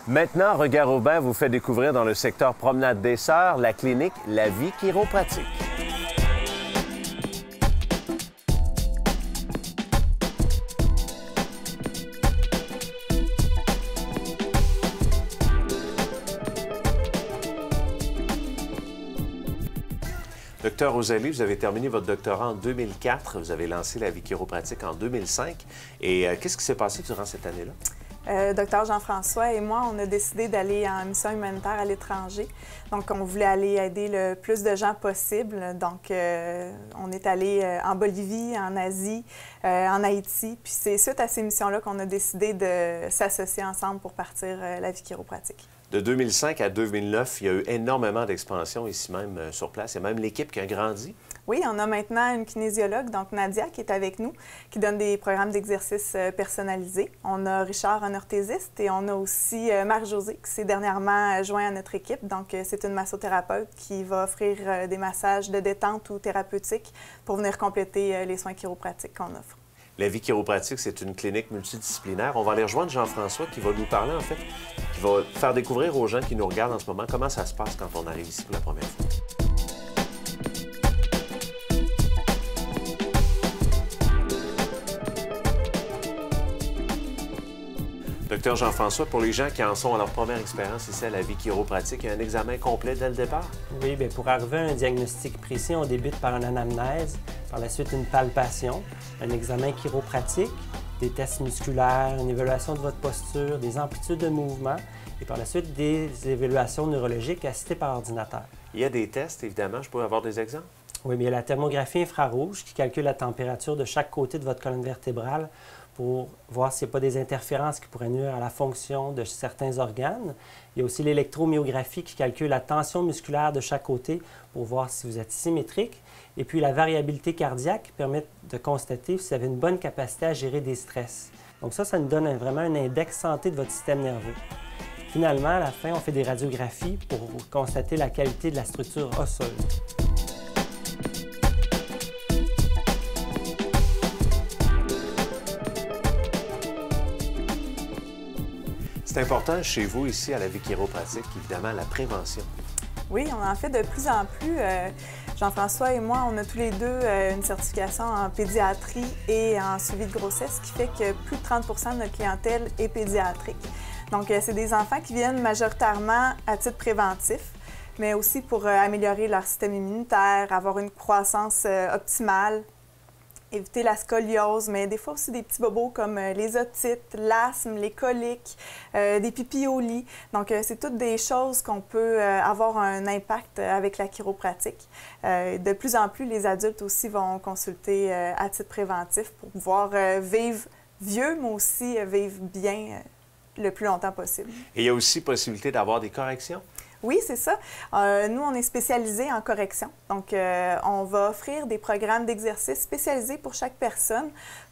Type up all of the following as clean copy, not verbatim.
Maintenant, Regard au bain vous fait découvrir dans le secteur Promenade des Sœurs la clinique La Vie Chiropratique. Docteur Rosalie, vous avez terminé votre doctorat en 2004. Vous avez lancé La Vie Chiropratique en 2005. Et qu'est-ce qui s'est passé durant cette année-là? Docteur Jean-François et moi, on a décidé d'aller en mission humanitaire à l'étranger. Donc, on voulait aller aider le plus de gens possible. Donc, on est allé en Bolivie, en Asie, en Haïti. Puis, c'est suite à ces missions-là qu'on a décidé de s'associer ensemble pour partir La Vie Chiropratique. De 2005 à 2009, il y a eu énormément d'expansion ici même sur place. Il y a même l'équipe qui a grandi. Oui, on a maintenant une kinésiologue, donc Nadia, qui est avec nous, qui donne des programmes d'exercice personnalisés. On a Richard, un orthésiste, et on a aussi Marc-Josée, qui s'est dernièrement joint à notre équipe. Donc, c'est une massothérapeute qui va offrir des massages de détente ou thérapeutiques pour venir compléter les soins chiropratiques qu'on offre. La Vie Chiropratique, c'est une clinique multidisciplinaire. On va aller rejoindre Jean-François qui va nous parler, en fait, qui va faire découvrir aux gens qui nous regardent en ce moment comment ça se passe quand on arrive ici pour la première fois. Docteur Jean-François, pour les gens qui en sont à leur première expérience ici à La Vie Chiropratique, il y a un examen complet dès le départ? Oui, bien, pour arriver à un diagnostic précis, on débute par une anamnèse, par la suite une palpation, un examen chiropratique, des tests musculaires, une évaluation de votre posture, des amplitudes de mouvement et par la suite des évaluations neurologiques assistées par ordinateur. Il y a des tests, évidemment. Je peux avoir des exemples? Oui, bien, il y a la thermographie infrarouge qui calcule la température de chaque côté de votre colonne vertébrale pour voir s'il n'y a pas des interférences qui pourraient nuire à la fonction de certains organes. Il y a aussi l'électromyographie qui calcule la tension musculaire de chaque côté pour voir si vous êtes symétrique. Et puis la variabilité cardiaque permet de constater si vous avez une bonne capacité à gérer des stress. Donc ça nous donne vraiment un index santé de votre système nerveux. Finalement, à la fin, on fait des radiographies pour constater la qualité de la structure osseuse. C'est important chez vous, ici, à La Vie Chiropratique, évidemment, la prévention. Oui, on en fait de plus en plus. Jean-François et moi, on a tous les deux une certification en pédiatrie et en suivi de grossesse, ce qui fait que plus de 30 % de notre clientèle est pédiatrique. Donc, c'est des enfants qui viennent majoritairement à titre préventif, mais aussi pour améliorer leur système immunitaire, avoir une croissance optimale, éviter la scoliose, mais des fois aussi des petits bobos comme les otites, l'asthme, les coliques, des pipis au lit. Donc, c'est toutes des choses qu'on peut avoir un impact avec la chiropratique. De plus en plus, les adultes aussi vont consulter à titre préventif pour pouvoir vivre vieux, mais aussi vivre bien le plus longtemps possible. Et il y a aussi possibilité d'avoir des corrections? Oui, c'est ça. Nous, on est spécialisés en correction. Donc, on va offrir des programmes d'exercice spécialisés pour chaque personne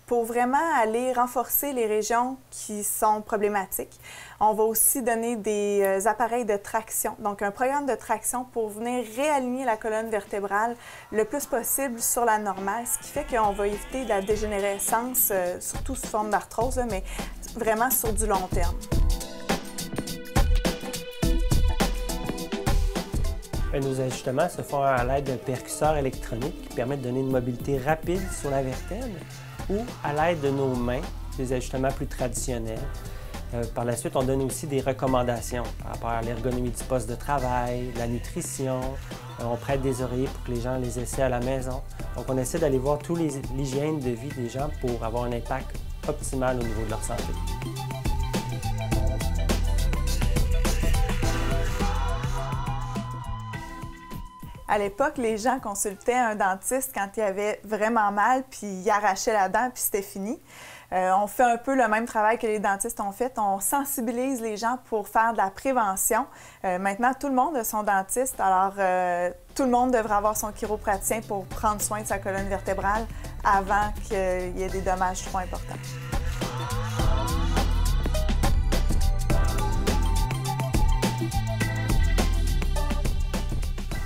pour vraiment aller renforcer les régions qui sont problématiques. On va aussi donner des appareils de traction, donc un programme de traction pour venir réaligner la colonne vertébrale le plus possible sur la normale, ce qui fait qu'on va éviter de la dégénérescence, surtout sous forme d'arthrose, mais vraiment sur du long terme. Nos ajustements se font à l'aide d'un percusseur électronique qui permet de donner une mobilité rapide sur la vertèbre ou à l'aide de nos mains, des ajustements plus traditionnels. Par la suite, on donne aussi des recommandations par rapport à l'ergonomie du poste de travail, la nutrition. On prête des oreillers pour que les gens les essaient à la maison. Donc, on essaie d'aller voir toute l'hygiène de vie des gens pour avoir un impact optimal au niveau de leur santé. À l'époque, les gens consultaient un dentiste quand il avait vraiment mal, puis il arrachait la dent, puis c'était fini. On fait un peu le même travail que les dentistes ont fait. On sensibilise les gens pour faire de la prévention. Maintenant, tout le monde a son dentiste, alors tout le monde devrait avoir son chiropraticien pour prendre soin de sa colonne vertébrale avant qu'il y ait des dommages trop importants.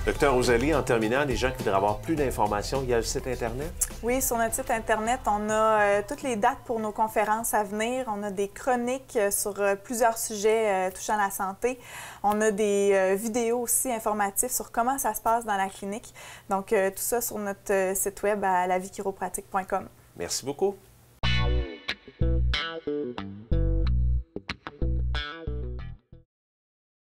Docteur Rosalie, en terminant, les gens qui voudraient avoir plus d'informations, il y a le site Internet? Oui, sur notre site Internet, on a toutes les dates pour nos conférences à venir. On a des chroniques sur plusieurs sujets touchant la santé. On a des vidéos aussi informatives sur comment ça se passe dans la clinique. Donc, tout ça sur notre site web à laviechiropratique.com. Merci beaucoup.